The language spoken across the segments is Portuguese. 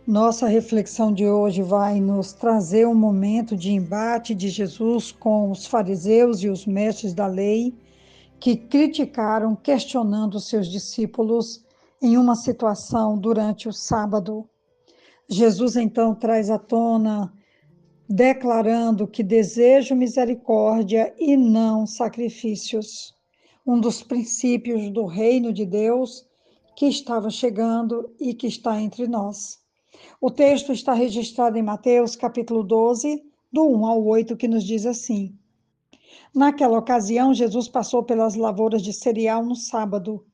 Nossa reflexão de hoje vai nos trazer um momento de embate de Jesus com os fariseus e os mestres da lei, que criticaram, questionando seus discípulos em uma situação durante o sábado. Jesus então traz à tona, declarando que deseja misericórdia e não sacrifícios, um dos princípios do reino de Deus que estava chegando e que está entre nós. O texto está registrado em Mateus, capítulo 12, do 1 ao 8, que nos diz assim: Naquela ocasião, Jesus passou pelas lavouras de cereal no sábado.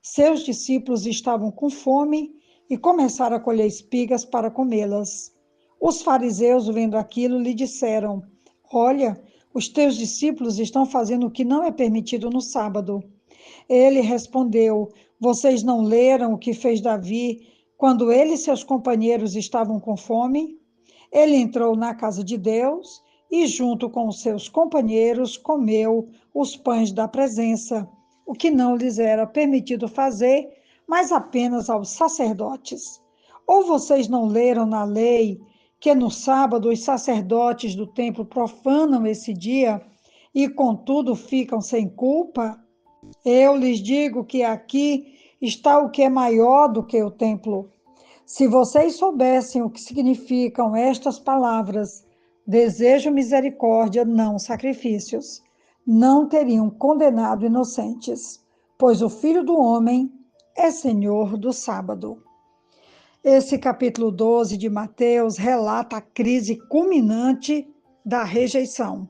Seus discípulos estavam com fome e começaram a colher espigas para comê-las. Os fariseus, vendo aquilo, lhe disseram: Olha, os teus discípulos estão fazendo o que não é permitido no sábado. Ele respondeu: Vocês não leram o que fez Davi quando ele e seus companheiros estavam com fome? Ele entrou na casa de Deus e, junto com os seus companheiros, comeu os pães da presença, o que não lhes era permitido fazer, mas apenas aos sacerdotes. Ou vocês não leram na lei que no sábado os sacerdotes do templo profanam esse dia e, contudo, ficam sem culpa? Eu lhes digo que aqui está o que é maior do que o templo. Se vocês soubessem o que significam estas palavras, desejo misericórdia, não sacrifícios, não teriam condenado inocentes, pois o Filho do Homem é Senhor do sábado. Esse capítulo 12 de Mateus relata a crise culminante da rejeição.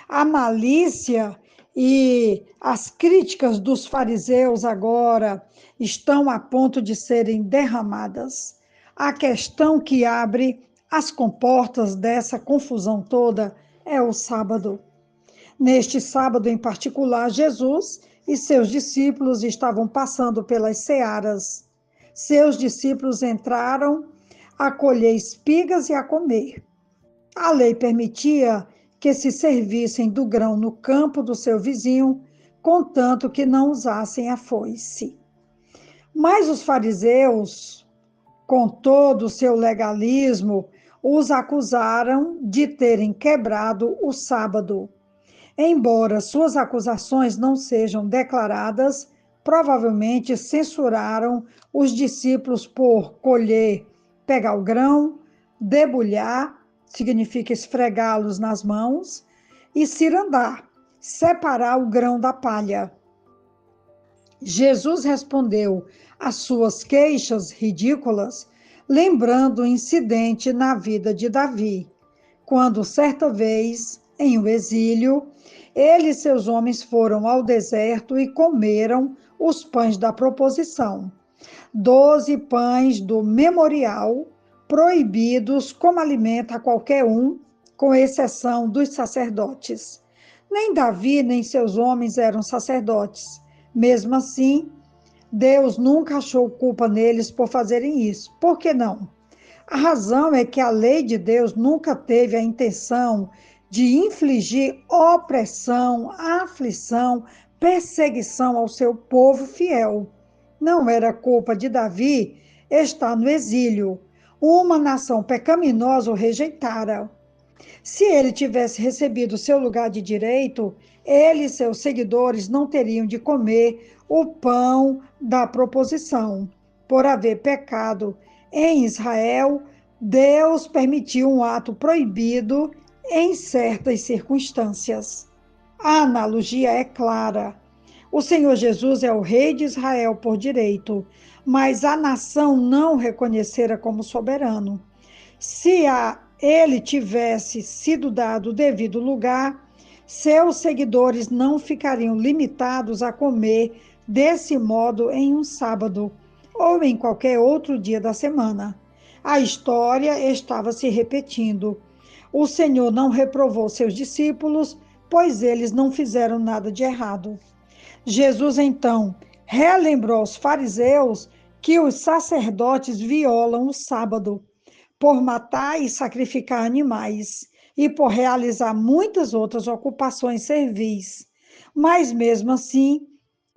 A malícia e as críticas dos fariseus agora estão a ponto de serem derramadas. A questão que abre as comportas dessa confusão toda é o sábado. Neste sábado em particular, Jesus e seus discípulos estavam passando pelas searas. Seus discípulos entraram a colher espigas e a comer. A lei permitia que se servissem do grão no campo do seu vizinho, contanto que não usassem a foice. Mas os fariseus, com todo o seu legalismo, os acusaram de terem quebrado o sábado. Embora suas acusações não sejam declaradas, provavelmente censuraram os discípulos por colher, pegar o grão, debulhar, significa esfregá-los nas mãos, e cirandar, separar o grão da palha. Jesus respondeu às suas queixas ridículas, lembrando o incidente na vida de Davi, quando certa vez, em um exílio, ele e seus homens foram ao deserto e comeram os pães da proposição, 12 pães do memorial, proibidos como alimento a qualquer um, com exceção dos sacerdotes. Nem Davi nem seus homens eram sacerdotes. Mesmo assim, Deus nunca achou culpa neles por fazerem isso. Por que não? A razão é que a lei de Deus nunca teve a intenção de infligir opressão, aflição, perseguição ao seu povo fiel. Não era culpa de Davi estar no exílio. Uma nação pecaminosa o rejeitara. Se ele tivesse recebido seu lugar de direito, ele e seus seguidores não teriam de comer o pão da proposição. Por haver pecado em Israel, Deus permitiu um ato proibido em certas circunstâncias. A analogia é clara. O Senhor Jesus é o rei de Israel por direito, mas a nação não o reconhecera como soberano. Se ele tivesse sido dado o devido lugar, seus seguidores não ficariam limitados a comer desse modo em um sábado ou em qualquer outro dia da semana. A história estava se repetindo. O Senhor não reprovou seus discípulos, pois eles não fizeram nada de errado. Jesus, então, relembrou aos fariseus que os sacerdotes violam o sábado por matar e sacrificar animais e por realizar muitas outras ocupações servis. Mas, mesmo assim,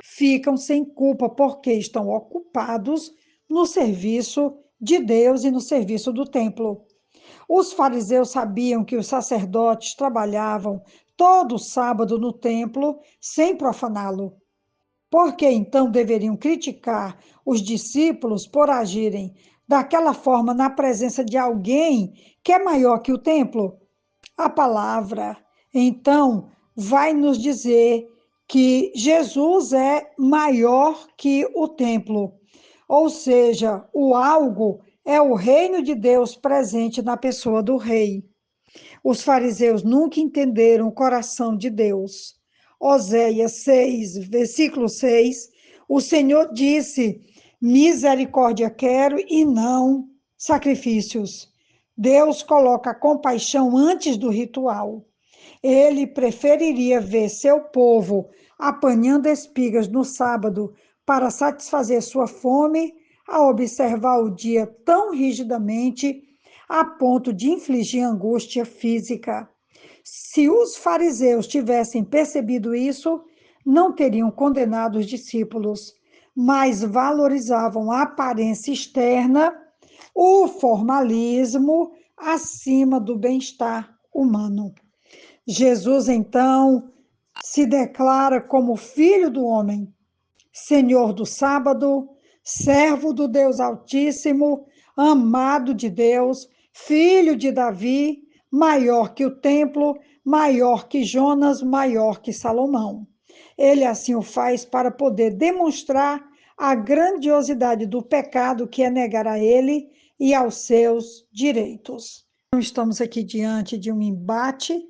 ficam sem culpa porque estão ocupados no serviço de Deus e no serviço do templo. Os fariseus sabiam que os sacerdotes trabalhavam todo sábado no templo sem profaná-lo. Por que então deveriam criticar os discípulos por agirem daquela forma na presença de alguém que é maior que o templo? A palavra, então, vai nos dizer que Jesus é maior que o templo, ou seja, o algo é o reino de Deus presente na pessoa do rei. Os fariseus nunca entenderam o coração de Deus. Oséias 6, versículo 6, o Senhor disse: misericórdia quero e não sacrifícios. Deus coloca a compaixão antes do ritual. Ele preferiria ver seu povo apanhando espigas no sábado para satisfazer sua fome a observar o dia tão rigidamente a ponto de infligir angústia física. Se os fariseus tivessem percebido isso, não teriam condenado os discípulos, mas valorizavam a aparência externa, o formalismo, acima do bem-estar humano. Jesus, então, se declara como Filho do Homem, Senhor do sábado, servo do Deus Altíssimo, amado de Deus, filho de Davi, maior que o templo, maior que Jonas, maior que Salomão. Ele assim o faz para poder demonstrar a grandiosidade do pecado que é negar a ele e aos seus direitos. Não estamos aqui diante de um embate,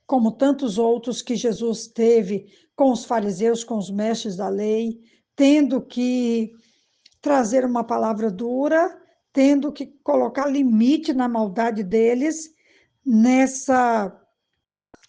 como tantos outros que Jesus teve com os fariseus, com os mestres da lei, tendo que trazer uma palavra dura, tendo que colocar limite na maldade deles, nessa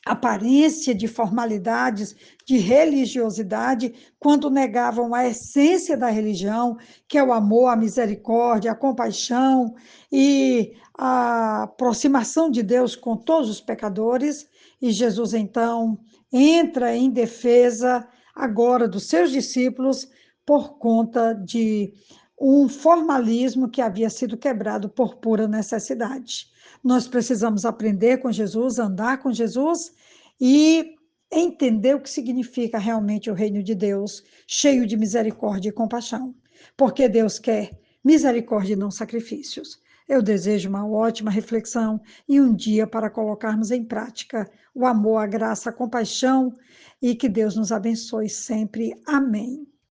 aparência de formalidades, de religiosidade, quando negavam a essência da religião, que é o amor, a misericórdia, a compaixão e a aproximação de Deus com todos os pecadores. E Jesus, então, entra em defesa agora dos seus discípulos por conta de um formalismo que havia sido quebrado por pura necessidade. Nós precisamos aprender com Jesus, andar com Jesus e entender o que significa realmente o reino de Deus, cheio de misericórdia e compaixão, porque Deus quer misericórdia e não sacrifícios. Eu desejo uma ótima reflexão e um dia para colocarmos em prática o amor, a graça, a compaixão e que Deus nos abençoe sempre. Amém.